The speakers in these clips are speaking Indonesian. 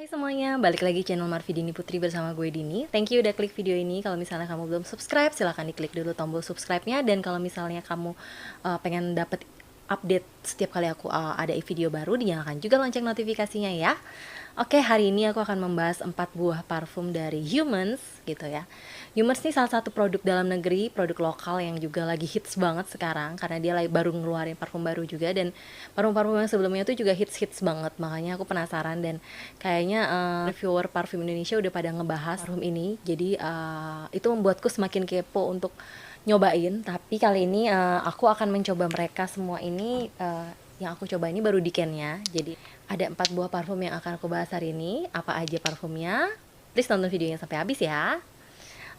Hai semuanya, balik lagi channel Marvi Dini Putri bersama gue Dini. Thank you udah klik video ini. Kalau misalnya kamu belum subscribe, silahkan diklik dulu tombol subscribe-nya. Dan kalau misalnya kamu pengen dapet update setiap kali aku ada video baru, dinyalakan juga lonceng notifikasinya ya. Oke, hari ini aku akan membahas 4 buah parfum dari Humans gitu ya. Humans ini salah satu produk dalam negeri, produk lokal yang juga lagi hits banget sekarang karena dia baru ngeluarin parfum baru juga, dan parfum-parfum yang sebelumnya itu juga hits banget. Makanya aku penasaran, dan kayaknya reviewer parfum Indonesia udah pada ngebahas parfum ini. Jadi itu membuatku semakin kepo untuk nyobain. Tapi kali ini aku akan mencoba mereka semua ini. Yang aku coba ini baru Dikennya. Jadi ada 4 buah parfum yang akan aku bahas hari ini. Apa aja parfumnya? Please tonton videonya sampai habis ya.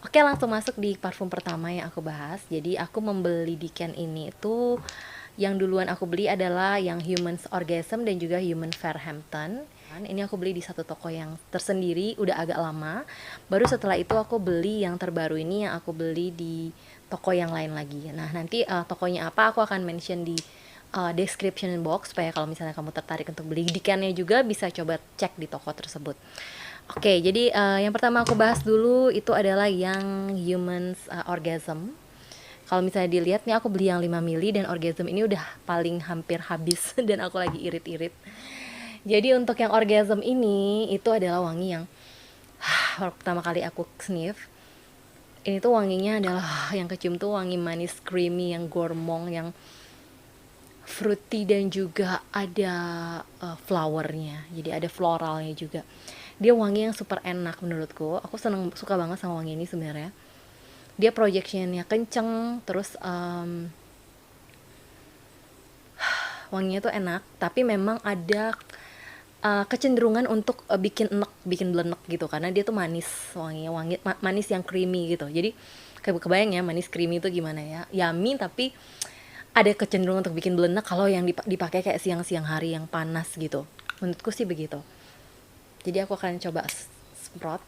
Oke, langsung masuk di parfum pertama yang aku bahas. Jadi aku membeli Diken ini itu, yang duluan aku beli adalah yang Humans Orgasm dan juga Human Fairhampton. Ini aku beli di satu toko yang tersendiri, udah agak lama. Baru setelah itu aku beli yang terbaru ini, yang aku beli di toko yang lain lagi. Nah, nanti tokonya apa aku akan mention di description box, supaya kalau misalnya kamu tertarik untuk beli Dikennya juga bisa coba cek di toko tersebut. Oke, jadi yang pertama aku bahas dulu itu adalah yang Humans Orgasm. Kalau misalnya dilihat nih, aku beli yang 5 mili dan Orgasm ini udah paling hampir habis dan aku lagi irit-irit. Jadi untuk yang Orgasm ini itu adalah wangi yang pertama kali aku sniff, ini tuh wanginya adalah yang kecium tuh wangi manis creamy yang gourmand, yang fruity, dan juga ada flowernya, jadi ada floralnya juga. Dia wangi yang super enak menurutku. Aku suka banget sama wangi ini sebenarnya. Dia projectionnya kenceng, terus wanginya tuh enak, tapi memang ada kecenderungan untuk bikin enek, bikin blenek gitu, karena dia tuh manis, wanginya manis yang creamy gitu. Jadi kebayang ya manis creamy itu gimana ya, yummy, tapi ada kecenderungan untuk bikin belenak kalau yang dipakai kayak siang-siang hari yang panas gitu. Menurutku sih begitu. Jadi aku akan coba semprot.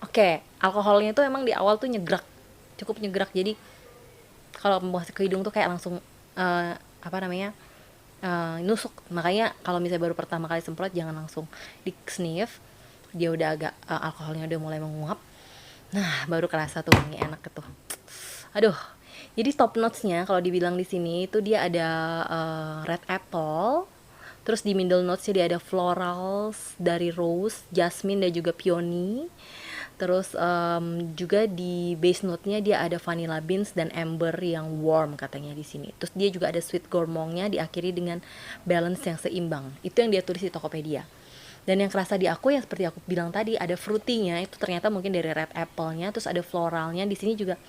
Oke, alkoholnya tuh emang di awal tuh nyegrak, cukup nyegrak. Jadi kalau masuk ke hidung tuh kayak langsung apa namanya, nusuk. Makanya kalau misalnya baru pertama kali semprot jangan langsung di sniff. Dia udah agak alkoholnya udah mulai menguap. Nah, baru kerasa tuh wangi enak gitu. Aduh. Jadi top notes-nya kalau dibilang di sini itu dia ada red apple. Terus di middle notes-nya dia ada florals dari rose, jasmine, dan juga peony. Terus juga di base note-nya dia ada vanilla beans dan amber yang warm katanya di sini. Terus dia juga ada sweet gourmand-nya diakhiri dengan balance yang seimbang. Itu yang dia tulis di Tokopedia. Dan yang kerasa di aku yang seperti aku bilang tadi, ada fruity-nya, itu ternyata mungkin dari red apple-nya, terus ada floralnya. Di sini juga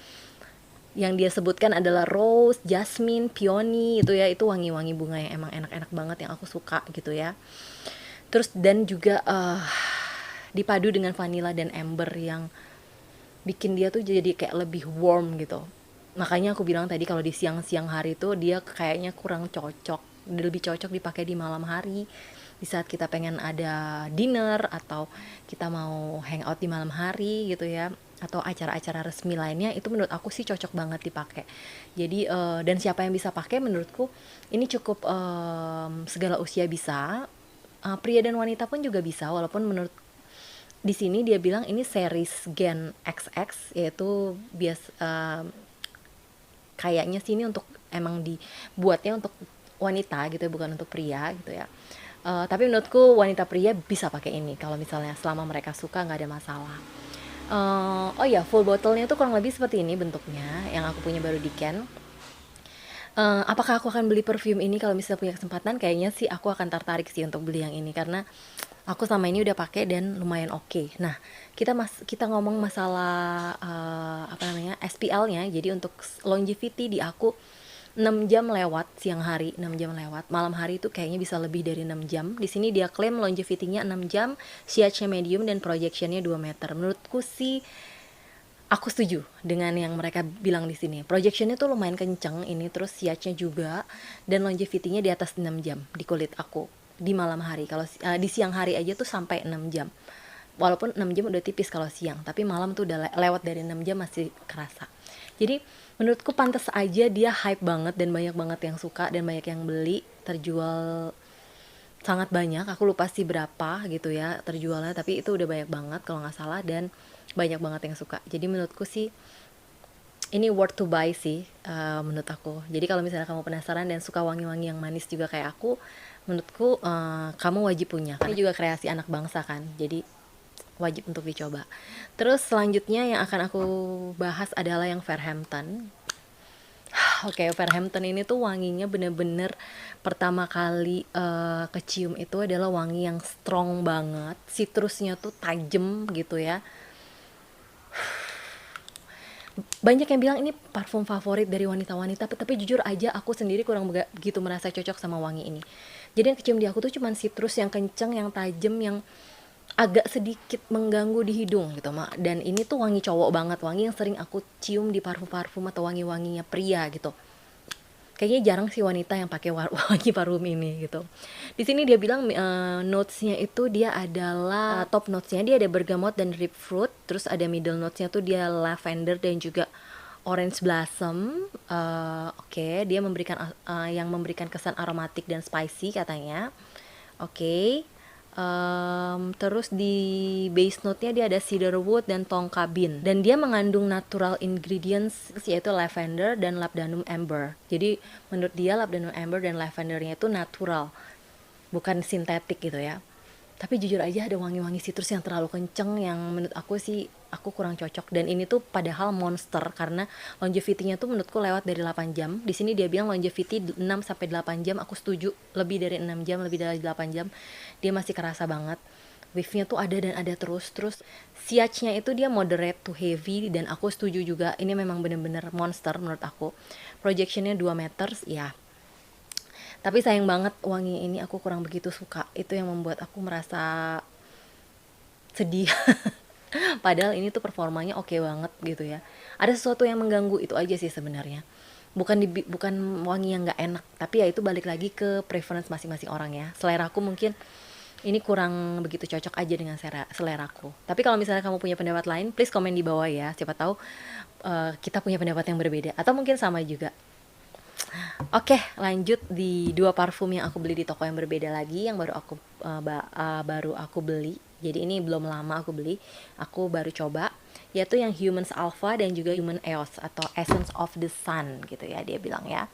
yang dia sebutkan adalah rose, jasmine, peony, itu ya, itu wangi-wangi bunga yang emang enak-enak banget yang aku suka gitu ya. Terus dan juga dipadu dengan vanilla dan amber yang bikin dia tuh jadi kayak lebih warm gitu. Makanya aku bilang tadi kalau di siang-siang hari tuh dia kayaknya kurang cocok, lebih cocok dipakai di malam hari, di saat kita pengen ada dinner atau kita mau hangout di malam hari gitu ya, atau acara-acara resmi lainnya. Itu menurut aku sih cocok banget dipakai. Jadi dan siapa yang bisa pakai, menurutku ini cukup segala usia bisa, pria dan wanita pun juga bisa. Walaupun menurut di sini dia bilang ini series Gen XX, yaitu kayaknya sih ini untuk emang dibuatnya untuk wanita gitu ya, bukan untuk pria gitu ya. Tapi menurutku wanita pria bisa pakai ini kalau misalnya selama mereka suka, nggak ada masalah. Oh ya, full botolnya tuh kurang lebih seperti ini bentuknya, yang aku punya baru Diken. Apakah aku akan beli perfume ini kalau misalnya punya kesempatan? Kayaknya sih aku akan tertarik sih untuk beli yang ini, karena aku sama ini udah pakai dan lumayan oke. Nah, kita ngomong masalah apa namanya, SPL-nya. Jadi untuk longevity di aku 6 jam lewat siang hari, 6 jam lewat. Malam hari itu kayaknya bisa lebih dari 6 jam. Di sini dia klaim longevity-nya 6 jam, CH-nya medium, dan projection-nya 2 meter. Menurutku sih aku setuju dengan yang mereka bilang di sini. Projectionnya tuh lumayan kenceng ini, terus CH-nya juga, dan longevity-nya di atas 6 jam di kulit aku di malam hari. Kalau di siang hari aja tuh sampai 6 jam. Walaupun 6 jam udah tipis kalau siang, tapi malam tuh udah lewat dari 6 jam masih kerasa. Jadi menurutku pantas aja dia hype banget dan banyak banget yang suka dan banyak yang beli, terjual sangat banyak, aku lupa sih berapa gitu ya terjualnya, tapi itu udah banyak banget kalau nggak salah, dan banyak banget yang suka. Jadi menurutku sih ini worth to buy sih, menurut aku. Jadi kalau misalnya kamu penasaran dan suka wangi-wangi yang manis juga kayak aku, menurutku kamu wajib punya. Ini juga kreasi anak bangsa kan, jadi wajib untuk dicoba. Terus selanjutnya yang akan aku bahas adalah yang Fairhampton. Oke, Fairhampton ini tuh wanginya bener-bener pertama kali kecium itu adalah wangi yang strong banget, citrusnya tuh tajem gitu ya. Banyak yang bilang ini parfum favorit dari wanita-wanita, tapi jujur aja aku sendiri kurang begitu merasa cocok sama wangi ini. Jadi yang kecium di aku tuh cuman citrus yang kenceng, yang tajem, yang agak sedikit mengganggu di hidung gitu mak. Dan ini tuh wangi cowok banget, wangi yang sering aku cium di parfum-parfum atau wangi-wanginya pria gitu. Kayaknya jarang sih wanita yang pakai wangi parfum ini gitu. Di sini dia bilang notesnya itu dia adalah top notesnya dia ada bergamot dan grapefruit, terus ada middle notesnya tuh dia lavender dan juga orange blossom. Oke, dia memberikan yang memberikan kesan aromatik dan spicy katanya. Oke. Terus di base note-nya dia ada cedarwood dan tonka bean, dan dia mengandung natural ingredients yaitu lavender dan labdanum amber. Jadi menurut dia labdanum amber dan lavendernya itu natural, bukan sintetik gitu ya. Tapi jujur aja ada wangi-wangi citrus yang terlalu kenceng yang menurut aku sih aku kurang cocok. Dan ini tuh padahal monster karena longevity-nya tuh menurutku lewat dari 8 jam. Di sini dia bilang longevity 6 sampai 8 jam. Aku setuju, lebih dari 6 jam, lebih dari 8 jam. Dia masih kerasa banget. Wave-nya tuh ada dan ada terus. Terus siachnya itu dia moderate to heavy dan aku setuju juga. Ini memang bener-bener monster menurut aku. Projectionnya 2 meter ya. Tapi sayang banget wangi ini aku kurang begitu suka. Itu yang membuat aku merasa sedih. Padahal ini tuh performanya oke banget gitu ya. Ada sesuatu yang mengganggu itu aja sih sebenarnya. Bukan wangi yang nggak enak, tapi ya itu balik lagi ke preference masing-masing orang ya. Selera aku mungkin ini kurang begitu cocok aja dengan seleraku. Tapi kalau misalnya kamu punya pendapat lain, please komen di bawah ya. Siapa tahu kita punya pendapat yang berbeda atau mungkin sama juga. Oke, lanjut di dua parfum yang aku beli di toko yang berbeda lagi, yang baru aku beli. Jadi ini belum lama aku beli, aku baru coba, yaitu yang Humans Alpha dan juga Human Eos atau Essence of the Sun gitu ya dia bilang ya.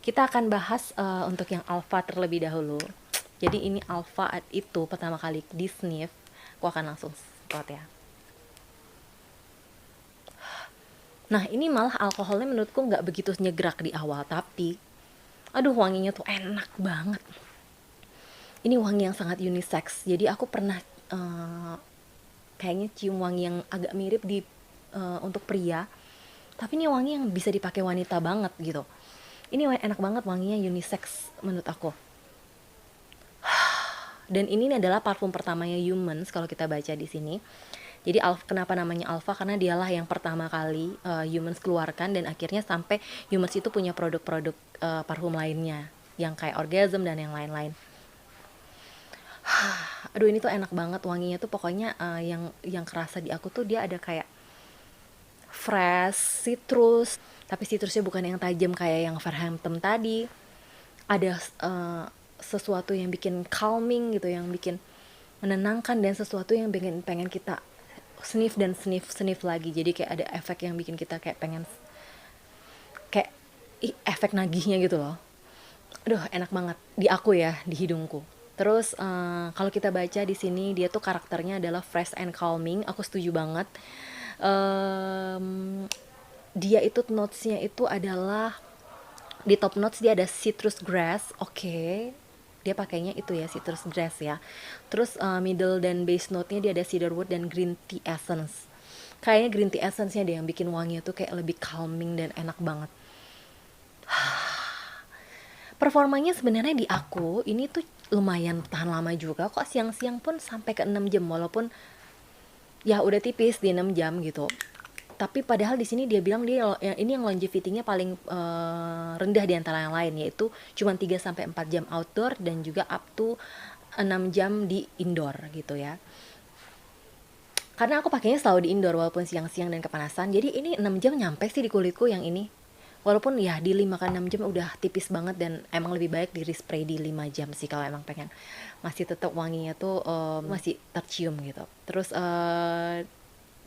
Kita akan bahas untuk yang Alpha terlebih dahulu. Jadi ini Alpha itu pertama kali di sniff, aku akan langsung semprot ya. Nah ini malah alkoholnya menurutku nggak begitu nyegrak di awal, tapi aduh wanginya tuh enak banget. Ini wangi yang sangat unisex, jadi aku pernah kayaknya cium wangi yang agak mirip untuk pria, tapi ini wangi yang bisa dipakai wanita banget gitu. Ini enak banget, wanginya unisex menurut aku. Dan ini adalah parfum pertamanya Humans kalau kita baca di sini. Jadi kenapa namanya Alpha? Karena dialah yang pertama kali Humans keluarkan, dan akhirnya sampai Humans itu punya produk-produk parfum lainnya yang kayak Orgasm dan yang lain-lain. Aduh ini tuh enak banget wanginya tuh, pokoknya yang kerasa di aku tuh dia ada kayak fresh citrus, tapi citrusnya bukan yang tajam kayak yang Fairhampton tadi. Ada sesuatu yang bikin calming gitu, yang bikin menenangkan, dan sesuatu yang pengen kita sniff dan sniff lagi. Jadi kayak ada efek yang bikin kita kayak pengen kayak efek nagihnya gitu loh. Aduh enak banget di aku ya, di hidungku. Terus kalau kita baca di sini dia tuh karakternya adalah fresh and calming. Aku setuju banget. Dia itu notesnya itu adalah di top notes dia ada citrus grass. Oke. Dia pakainya itu ya, citrus grass ya. Terus middle dan base note-nya dia ada cedarwood dan green tea essence. Kayaknya green tea essence-nya dia yang bikin wanginya tuh kayak lebih calming dan enak banget. Performanya sebenarnya di aku ini tuh lumayan tahan lama juga kok, siang-siang pun sampai ke 6 jam, walaupun ya udah tipis di 6 jam gitu. Tapi padahal di sini dia bilang ini yang longevity-nya paling rendah di antara yang lain, yaitu cuma 3 sampai 4 jam outdoor dan juga up to 6 jam di indoor gitu ya. Karena aku pakainya selalu di indoor walaupun siang-siang dan kepanasan. Jadi ini 6 jam nyampe sih di kulitku yang ini. Walaupun ya di 5 ke 6 jam udah tipis banget, dan emang lebih baik di respray di 5 jam sih kalau emang pengen masih tetap wanginya tuh masih tercium gitu. Terus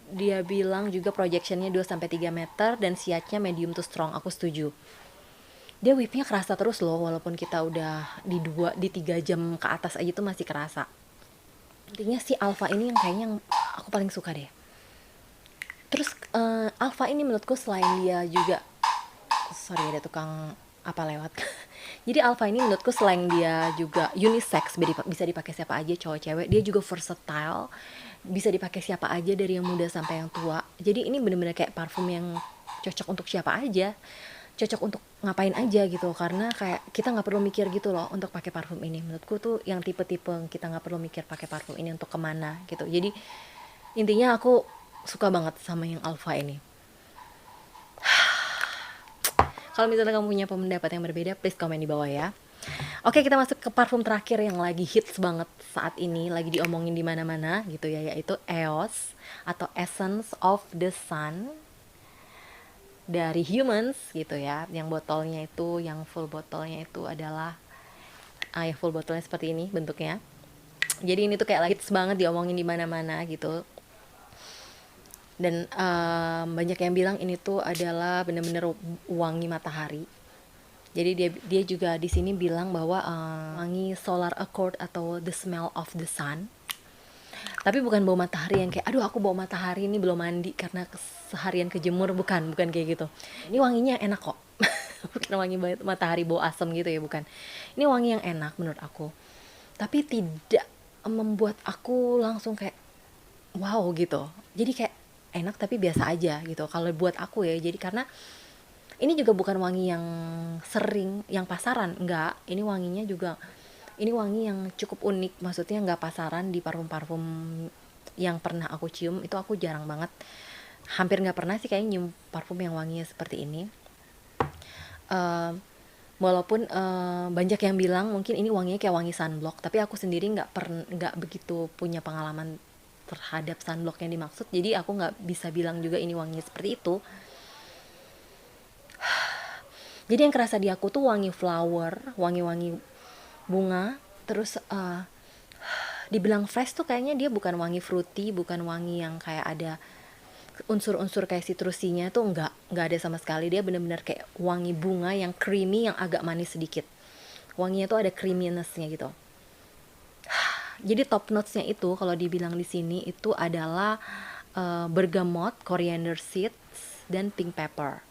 dia bilang juga projectionnya 2-3 meter dan siatnya medium to strong. Aku setuju. Dia whipnya kerasa terus loh, walaupun kita udah di 3 jam ke atas aja tuh masih kerasa. Intinya si Alpha ini yang kayaknya aku paling suka deh. Terus Alpha ini menurutku selain dia juga, sorry ada tukang apa lewat. Jadi Alpha ini menurutku selain dia juga unisex, bisa dipakai siapa aja, cowok cewek, dia juga versatile, bisa dipakai siapa aja dari yang muda sampai yang tua. Jadi ini bener-bener kayak parfum yang cocok untuk siapa aja, cocok untuk ngapain aja gitu, karena kayak kita nggak perlu mikir gitu loh untuk pakai parfum ini. Menurutku tuh yang tipe-tipe kita nggak perlu mikir pakai parfum ini untuk kemana gitu. Jadi intinya aku suka banget sama yang Alpha ini. Kalau misalnya kamu punya pendapat yang berbeda, please komen di bawah ya. Oke, kita masuk ke parfum terakhir yang lagi hits banget saat ini, lagi diomongin di mana-mana gitu ya, yaitu EOS atau Essence of the Sun dari Humans gitu ya. Yang botolnya itu, yang full botolnya itu adalah ya full botolnya seperti ini bentuknya. Jadi ini tuh kayak hits banget, diomongin di mana-mana gitu. Dan banyak yang bilang ini tuh adalah bener-bener wangi matahari. Jadi dia juga di sini bilang bahwa wangi solar accord atau the smell of the sun. Tapi bukan bau matahari yang kayak aduh aku bau matahari ini belum mandi karena seharian kejemur, bukan kayak gitu. Ini wanginya enak kok. Bukan wangi matahari bau asam gitu ya, bukan. Ini wangi yang enak menurut aku. Tapi tidak membuat aku langsung kayak wow gitu. Jadi kayak enak tapi biasa aja gitu kalau buat aku ya. Jadi karena ini juga bukan wangi yang sering yang pasaran, enggak. Ini wanginya juga, ini wangi yang cukup unik, maksudnya nggak pasaran. Di parfum-parfum yang pernah aku cium itu aku jarang banget, hampir nggak pernah sih kayaknya nyium parfum yang wanginya seperti ini. Walaupun banyak yang bilang mungkin ini wanginya kayak wangi sunblock, tapi aku sendiri nggak begitu punya pengalaman terhadap sunblock yang dimaksud, jadi aku nggak bisa bilang juga ini wanginya seperti itu. Jadi yang kerasa di aku tuh wangi flower, wangi-wangi bunga. Terus dibilang fresh tuh kayaknya dia bukan wangi fruity, bukan wangi yang kayak ada unsur-unsur kayak citrusinya tuh nggak ada sama sekali. Dia benar-benar kayak wangi bunga yang creamy, yang agak manis sedikit. Wanginya tuh ada creaminess-nya gitu. Jadi top notes-nya itu kalau dibilang di sini itu adalah bergamot, coriander seeds, dan pink pepper.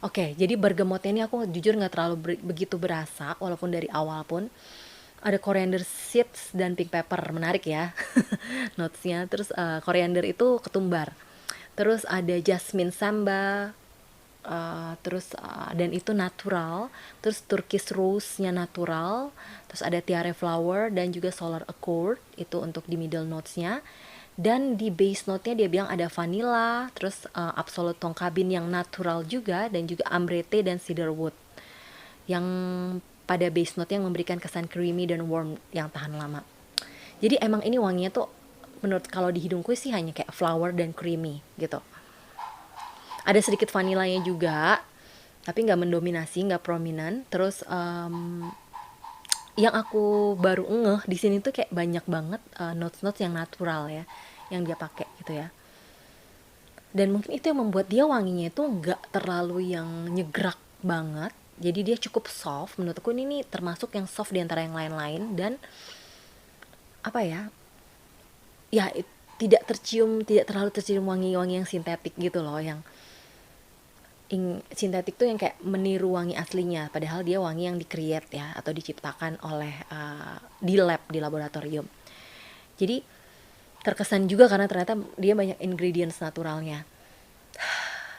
Oke, jadi bergamotnya ini aku jujur nggak terlalu begitu berasa, walaupun dari awal pun ada coriander seeds dan pink pepper, menarik ya notesnya. Terus coriander itu ketumbar, terus ada jasmine samba, dan itu natural. Terus turkish rose-nya natural, terus ada tiare flower dan juga solar accord itu untuk di middle notes-nya. Dan di base note-nya dia bilang ada vanilla, terus absolute tonka bean yang natural juga, dan juga ambrette dan cedarwood yang pada base note yang memberikan kesan creamy dan warm yang tahan lama. Jadi emang ini wanginya tuh menurut kalau di hidungku sih hanya kayak flower dan creamy gitu. Ada sedikit vanilanya juga, tapi nggak mendominasi, nggak prominent. Terus yang aku baru ngeh di sini tuh kayak banyak banget notes-notes yang natural ya, yang dia pakai gitu ya. Dan mungkin itu yang membuat dia wanginya itu nggak terlalu yang nyegrak banget. Jadi dia cukup soft. Menurutku ini termasuk yang soft di antara yang lain-lain. Dan apa ya? Ya tidak terlalu tercium wangi-wangi yang sintetik gitu loh, yang sintetik tuh yang kayak meniru wangi aslinya, padahal dia wangi yang di-create ya atau diciptakan oleh di lab, di laboratorium. Jadi terkesan juga karena ternyata dia banyak ingredients naturalnya.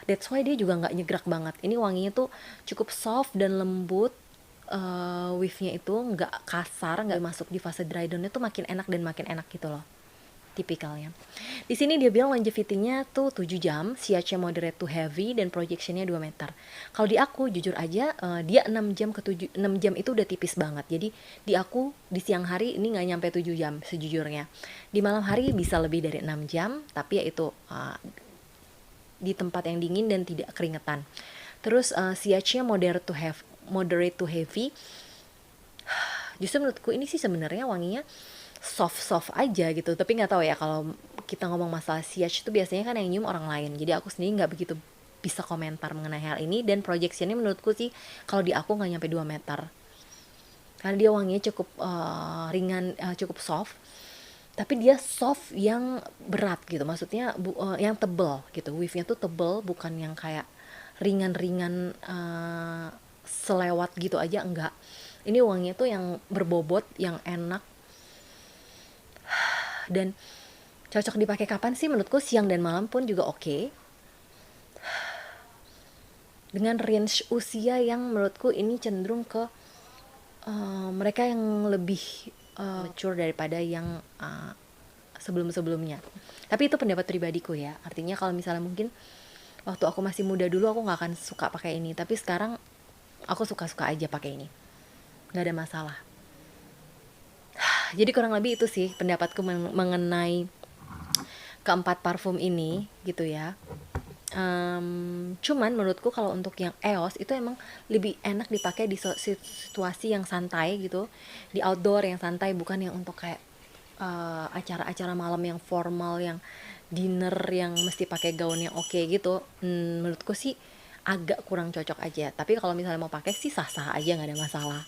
That's why dia juga nggak nyegrak banget. Ini wanginya tuh cukup soft dan lembut. Whiff-nya itu nggak kasar, nggak masuk di fase dry down-nya tuh makin enak dan makin enak gitu loh. Tipikalnya. Di sini dia bilang longevity-nya tuh 7 jam, siatnya moderate to heavy, dan projection-nya 2 meter. Kalau di aku jujur aja dia 6 jam ke 6 jam itu udah tipis banget. Jadi di aku di siang hari ini nggak nyampe 7 jam sejujurnya. Di malam hari bisa lebih dari 6 jam, tapi ya itu di tempat yang dingin dan tidak keringetan. Terus CH-nya moderate to heavy. Justru menurutku ini sih sebenarnya wanginya soft aja gitu, tapi nggak tahu ya, kalau kita ngomong masalah CH itu biasanya kan yang nyium orang lain, jadi aku sendiri nggak begitu bisa komentar mengenai hal ini. Dan projectionnya menurutku sih kalau di aku nggak nyampe 2 meter, karena dia wanginya cukup ringan, cukup soft, tapi dia soft yang berat gitu, maksudnya yang tebel gitu, weave-nya tuh tebel, bukan yang kayak ringan-ringan selewat gitu aja, enggak. Ini wanginya tuh yang berbobot, yang enak, dan cocok dipakai kapan sih? Menurutku siang dan malam pun juga oke. Dengan range usia yang menurutku ini cenderung ke mereka yang lebih mature daripada yang sebelum-sebelumnya. Tapi itu pendapat pribadiku ya. Artinya kalau misalnya mungkin waktu aku masih muda dulu aku nggak akan suka pakai ini, tapi sekarang aku suka-suka aja pakai ini, nggak ada masalah. Jadi kurang lebih itu sih pendapatku mengenai keempat parfum ini gitu ya. Cuman menurutku kalau untuk yang EOS itu emang lebih enak dipakai di situasi yang santai gitu, di outdoor yang santai, bukan yang untuk kayak acara-acara malam yang formal, yang dinner yang mesti pakai gaun yang oke gitu. Menurutku sih agak kurang cocok aja, tapi kalau misalnya mau pakai sih sah-sah aja, nggak ada masalah.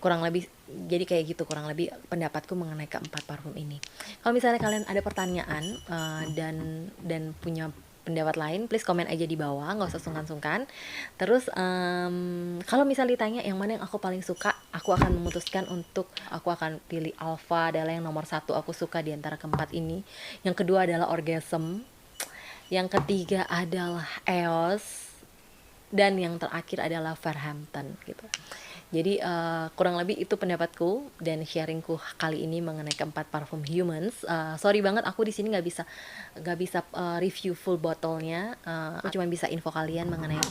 Kurang lebih jadi kayak gitu, kurang lebih pendapatku mengenai keempat parfum ini. Kalau misalnya kalian ada pertanyaan dan punya pendapat lain, please komen aja di bawah, nggak usah sungkan-sungkan. Terus kalau misalnya ditanya yang mana yang aku paling suka, aku akan memutuskan untuk aku akan pilih Alpha, adalah yang nomor 1 aku suka di antara keempat ini. Yang kedua adalah Orgasm, yang ketiga adalah EOS, dan yang terakhir adalah Farhampton gitu. Jadi kurang lebih itu pendapatku dan sharingku kali ini mengenai keempat parfum Humans. Sorry banget aku di sini nggak bisa review full botolnya. Aku cuma bisa info kalian mengenai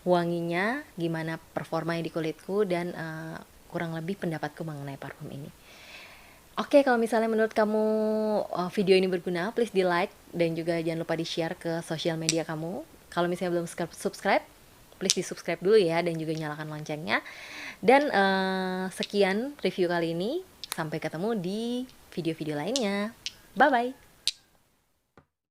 wanginya, gimana performanya di kulitku, dan kurang lebih pendapatku mengenai parfum ini. Oke, kalau misalnya menurut kamu video ini berguna, please di like dan juga jangan lupa di share ke sosial media kamu. Kalau misalnya belum subscribe, please di subscribe dulu ya, dan juga nyalakan loncengnya. Dan sekian review kali ini, sampai ketemu di video-video lainnya. Bye bye.